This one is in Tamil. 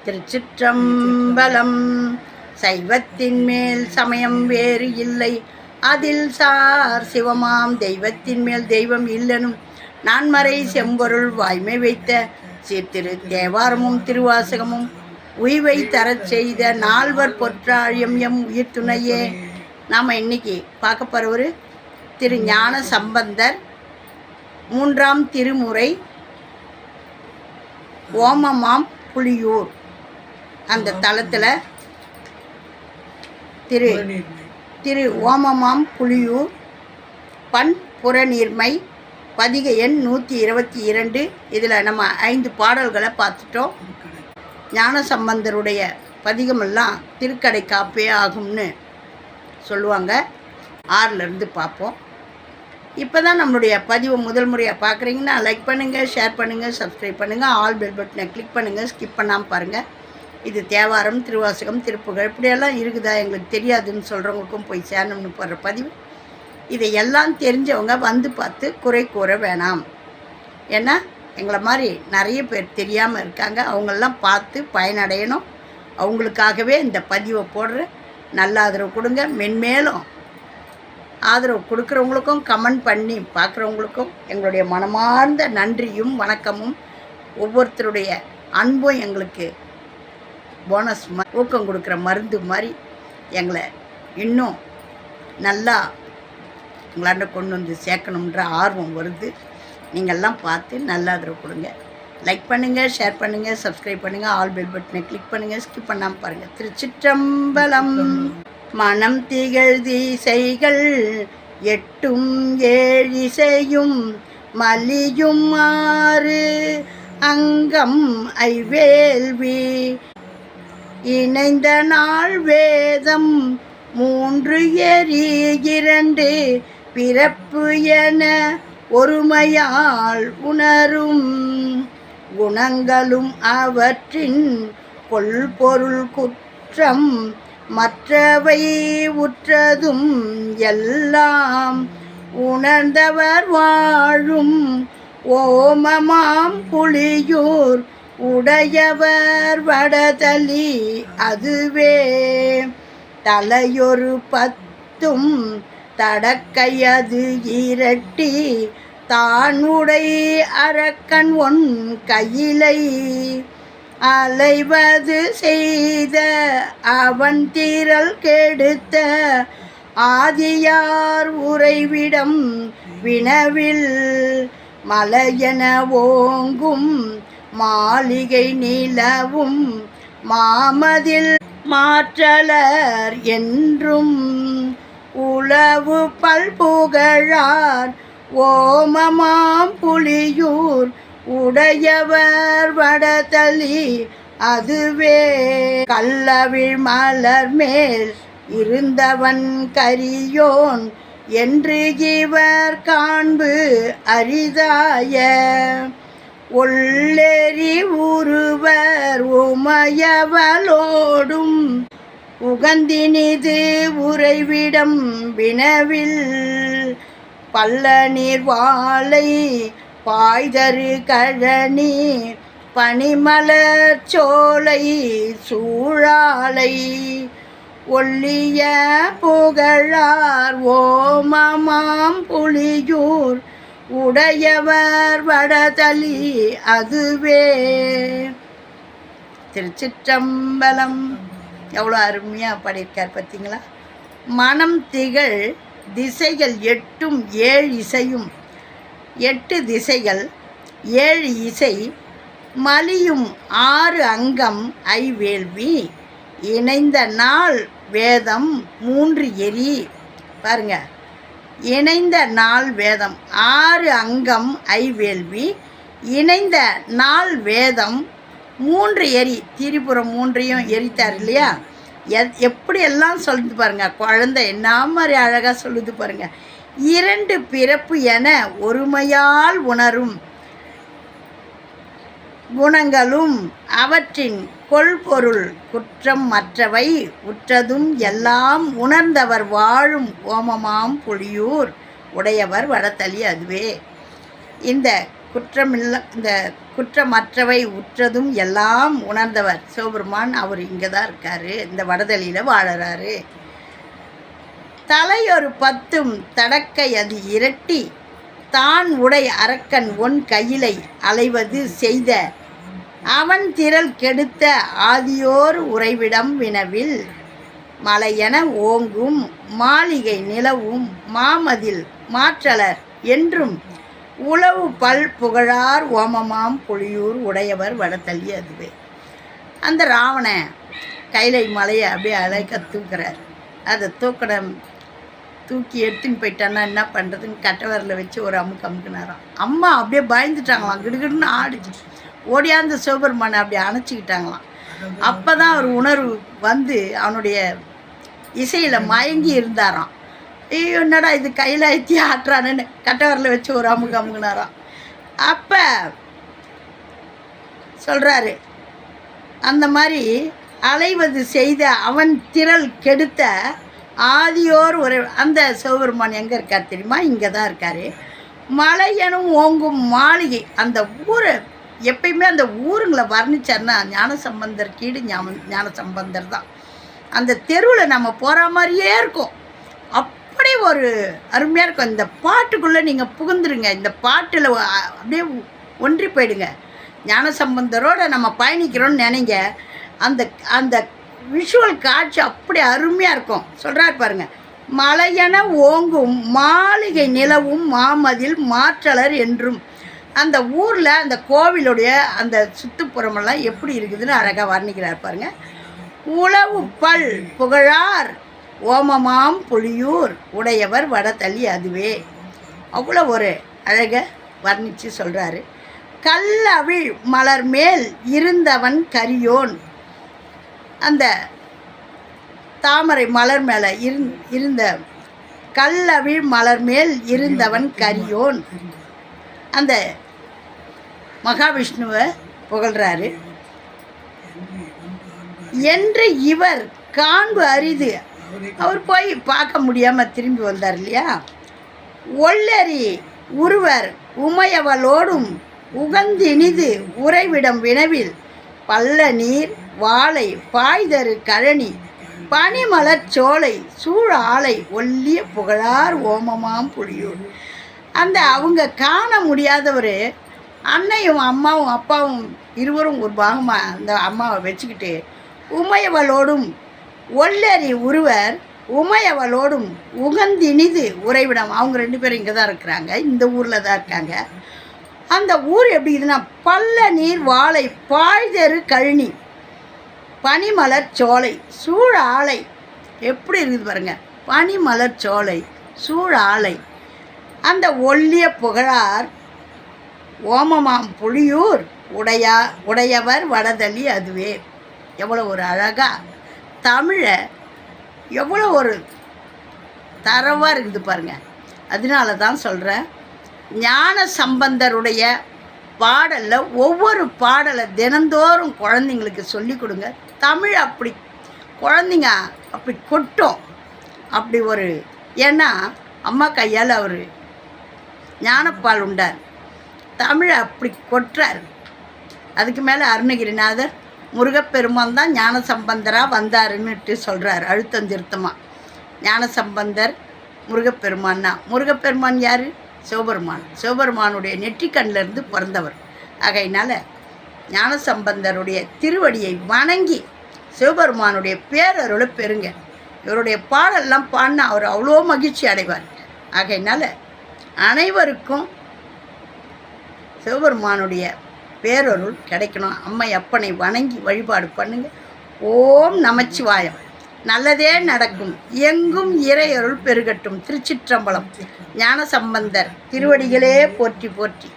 திருச்சிற்றம்பலம். சைவத்தின் மேல் சமயம் வேறு இல்லை, அதில் சார் சிவமாம் தெய்வத்தின் மேல் தெய்வம் இல்லனும் நான்மறை செம்பொருள் வாய்மை வைத்த சீர்திரு தேவாரமும் திருவாசகமும் உய்வை தரச் செய்த நால்வர் பொற்றாழியம் எம் உயிர் துணையே. நாம் இன்னைக்கு பார்க்க போகிறவர் திரு ஞான சம்பந்தர். 3ஆம் திருமுறை ஓமமாம் புலியூர் அந்த தலத்தில் திரு ஓமமாம் புலியூர் பண் புறநீர்மை பதிகை எண் 122. இதில் நம்ம 5 பாடல்களை பார்த்துட்டோம். ஞான சம்பந்தருடைய பதிகமெல்லாம் திருக்கடை காப்பே ஆகும்னு சொல்லுவாங்க. 6லேருந்து பார்ப்போம். இப்போ தான் நம்மளுடைய பதிவை முதல் முறையாக பார்க்குறீங்கன்னா லைக் பண்ணுங்கள், ஷேர் பண்ணுங்கள், சப்ஸ்கிரைப் பண்ணுங்கள், ஆல் பெல் பட்டனை கிளிக் பண்ணுங்கள், ஸ்கிப் பண்ணாமல் பாருங்கள். இது தேவாரம், திருவாசகம், திருப்புகழ் இப்படியெல்லாம் இருக்குதா எங்களுக்கு தெரியாதுன்னு சொல்கிறவங்களுக்கும் போய் சேரணும்னு போடுற பதிவு. இதை எல்லாம் தெரிஞ்சவங்க வந்து பார்த்து குறை கூற வேணாம். ஏன்னா எங்களை மாதிரி நிறைய பேர் தெரியாமல் இருக்காங்க. அவங்களெல்லாம் பார்த்து பயனடையணும். அவங்களுக்காகவே இந்த பதிவை போடுற. நல்ல ஆதரவு கொடுங்க. மென்மேலும் ஆதரவு கொடுக்குறவங்களுக்கும் கமெண்ட் பண்ணி பார்க்குறவங்களுக்கும் எங்களுடைய மனமார்ந்த நன்றியும் வணக்கமும். ஒவ்வொருத்தருடைய அன்பும் எங்களுக்கு போனஸ் ஊக்கம் கொடுக்குற மருந்து மாதிரி எங்களை இன்னும் நல்லா உங்களாண்ட கொண்டு வந்து சேர்க்கணுன்ற ஆர்வம் வருது. நீங்கள்லாம் பார்த்து நல்ல ஆதரவு கொடுங்க. லைக் பண்ணுங்கள், ஷேர் பண்ணுங்கள், சப்ஸ்கிரைப் பண்ணுங்கள், ஆல் பெல் பட்டனை கிளிக் பண்ணுங்கள், ஸ்கிப் பண்ணாமல் பாருங்கள். திருச்சிற்றம்பலம். மனம் திகழ் திசைகள் 8ம் 7 இசையும் மலியும் 6 அங்கம் ஐவேல்வி இணைந்த நாள் வேதம் 3 எரி 2 பிறப்பு என ஒருமையால் உணரும் குணங்களும் அவற்றின் கொள்பொருள் குற்றம் மற்றவை உற்றதும் எல்லாம் உணர்ந்தவர் வாழும் ஓமமாம் புலியூர் உடையவர் வடதலி அதுவே தலையொரு 10ம் தடக்கையது 2 தான் உடை அரக்கன் ஒன் கையிலை அலைவது செய்த அவன் தீரல் கெடுத்த ஆதியார் உறைவிடம் வினவில் மலையென ஓங்கும் மாளிகை நிலவும் மாமதில் மாற்றலர் என்றும் உளவு பல்புகழார் ஓமமாம் புலியூர் உடையவர் வடதலி அதுவே கள்ளவிழ் மலர் மேல் இருந்தவன் கரியோன் என்று இவர் காண்பு அரிதாய ஒள்ளெறி உருவர் உமையவளோடும் உகந்தினிது உறைவிடம் வினவில் பள்ள நீர் வாழை பாய்தரு கழனி பனிமலர் சோலை சூழாலை ஒள்ளிய புகழார் ஓமமாம் புலியூர் உடையவர் வடதலி அதுவே. திருச்சிற்றம்பலம். எவ்வளோ அருமையாக பாடியிருக்கார் பார்த்தீங்களா? மனம் திகழ் திசைகள் 8ம் 7 இசையும் 8 திசைகள் 7 இசை மலியும் 6 அங்கம் ஐவேள்வி இணைந்த நாள் வேதம் 3 எரி. பாருங்க, இணைந்த நாள் வேதம் 6 அங்கம் ஐவேள்வி இணைந்த நாள் வேதம் 3 எரி. திரிபுரம் 3ஐயும் எரித்தார் இல்லையா? எப்படியெல்லாம் சொல்லுது பாருங்க. குழந்தை என்ன மாதிரி அழகாக சொல்லுது பாருங்க. 2 பிறப்பு என ஒருமையால் உணரும் குணங்களும் அவற்றின் கொள்பொருள் குற்றம் மற்றவை உற்றதும் எல்லாம் உணர்ந்தவர் வாழும் ஓமமாம் புலியூர் உடையவர் வடதலி அதுவே. இந்த குற்றமற்றவை உற்றதும் எல்லாம் உணர்ந்தவர் சிவபெருமான். அவர் இங்கே தான் இருக்கார், இந்த வடதளியில் வாழறாரு. தலையொரு 10 தடக்கை அது இரட்டி தான் உடை அரக்கன் ஒன் கையிலை அலைவது செய்த அவன் திரள் கெடுத்த ஆதியோர் உறைவிடம் வினவில் மலையென ஓங்கும் மாளிகை நிலவும் மாமதில் மாற்றலர் என்றும் உளவு பல் புகழார் ஓமமாம் புலியூர் உடையவர் வடதளி அதுவே. அந்த ராவணன் கைலை மலையை அப்படியே அழைக்க தூக்குறார். அதை தூக்கி எடுத்துன்னு போயிட்டான்னா என்ன பண்ணுறதுன்னு கட்டவரில் வச்சு ஒரு அமுக்குனாராம். அம்மா அப்படியே பயந்துட்டாங்களாம், கிடுகிடுன்னு ஆடிச்சு ஓடியாந்த சிவபெருமானை அப்படியே அணைச்சிக்கிட்டாங்களாம். அப்போ தான் அவர் உணர்வு வந்து அவனுடைய இசையில் மயங்கி இருந்தாராம். ஐயோ என்னடா இது கையில் ஐத்தி ஆட்டுறானுன்னு கட்டவரில் வச்சு ஒரு அமுக்குனாராம். அப்போ சொல்கிறாரு, அந்த மாதிரி அலைவது செய்த அவன் திரள் கெடுத்த ஆதியோர் ஒரு அந்த சிவபெருமான் எங்கே இருக்கார் தெரியுமா? இங்கே தான் இருக்கார். மலையனும் ஓங்கும் மாளிகை, அந்த ஊரை எப்பயுமே அந்த ஊருங்களை வர்ணிச்சார்னா ஞானசம்பந்தர் கீடு ஞானசம்பந்தர் தான். அந்த தெருவில் நம்ம போகிற மாதிரியே இருக்கும், அப்படி ஒரு அருமையாக இருக்கும். இந்த பாட்டுக்குள்ளே நீங்கள் புகுந்துருங்க, இந்த பாட்டில் அப்படியே ஒன்றி போயிடுங்க. ஞானசம்பந்தரோடு நம்ம பயணிக்கிறோன்னு நினைங்க. அந்த அந்த விஷுவல் காட்சி அப்படி அருமையாக இருக்கும். சொல்கிறார் பாருங்க, மலையென ஓங்கும் மாளிகை நிலவும் மாமதில் மாற்றலர் என்றும். அந்த ஊரில் அந்த கோவிலுடைய அந்த சுற்றுப்புறமெல்லாம் எப்படி இருக்குதுன்னு அழகாக வர்ணிக்கிறார் பாருங்க. உளவு பல் புகழார் ஓமமாம் புலியூர் உடையவர் வடதளி அதுவே. அவ்வளோ ஒரு அழகை வர்ணித்து சொல்கிறாரு. கல்லவிழ் மலர் மேல் இருந்தவன் கரியோன், அந்த தாமரை மலர் மேலே இருந்த கல்லவிழ் மலர் மேல் இருந்தவன் கரியோன், அந்த மகாவிஷ்ணுவை புகழ்கிறாரு. என்று இவர் காண்பு அரிது, அவர் போய் பார்க்க முடியாமல் திரும்பி வந்தார் இல்லையா. ஒல்லரி உருவர் உமையவளோடும் உகந்தினிது உறைவிடம் வினவில் பல்ல நீர் வாழை பாய்தரு கழனி பனிமலர் சோலை சூழ ஆலை ஒல்லிய புகழார் ஓமமாம் புலியூர். அந்த அவங்க காண முடியாதவர் அன்னையும் அம்மாவும் அப்பாவும் இருவரும் ஒரு பாகமாக அந்த அம்மாவை வச்சுக்கிட்டு உமையவளோடும் ஒல்லரி உருவர் உமையவளோடும் உகந்தினிது உறைவிடம், அவங்க 2 பேரும் இங்கே தான் இருக்கிறாங்க, இந்த ஊரில் தான் இருக்காங்க. அந்த ஊர் எப்படி இதுன்னா பல்ல நீர் வாழை பாய்தரு கழனி பனிமலர் சோலை சூழ ஆலை. எப்படி இருக்குது பாருங்க, பனிமலர் சோலை சூழ ஆலை. அந்த ஒல்லிய புகழார் ஓமமாம் புலியூர் உடையவர் வடதளி அதுவே. எவ்வளோ ஒரு அழகாக தமிழை எவ்வளோ ஒரு தரவாக இருக்குது பாருங்கள். அதனால தான் சொல்கிறேன், ஞான சம்பந்தருடைய பாடலில் ஒவ்வொரு பாடலை தினந்தோறும் குழந்தைங்களுக்கு சொல்லி கொடுங்க. தமிழ் அப்படி குழந்தைங்க அப்படி கொட்டும், அப்படி ஒரு, ஏன்னா அம்மா கையால் அவர் ஞானப்பால் உண்டார், தமிழை அப்படி கொட்டுறார். அதுக்கு மேலே அருணகிரிநாதர் முருகப்பெருமான் தான் ஞான சம்பந்தராக வந்தாருன்னுட்டு சொல்கிறார் அழுத்தம் திருத்தமாக. ஞான சம்பந்தர் முருகப்பெருமான்னா, முருகப்பெருமான் யார்? சிவபெருமான். சிவபெருமானுடைய நெற்றிக்கண்ணிலிருந்து பிறந்தவர். ஆகையினால் ஞானசம்பந்தருடைய திருவடியை வணங்கி சிவபெருமானுடைய பேரருளை பெறுங்க. இவருடைய பாடெல்லாம் பாடினா அவர் அவ்வளோ மகிழ்ச்சி அடைவார். ஆகையினால் அனைவருக்கும் சிவபெருமானுடைய பேரருள் கிடைக்கணும். அம்மை அப்பனை வணங்கி வழிபாடு பண்ணுங்க. ஓம் நமச்சிவாயம். நல்லதே நடக்கும், எங்கும் இறையருள் பெருகட்டும். திருச்சிற்றம்பலம். ஞானசம்பந்தர் திருவடிகளே போற்றி போற்றி.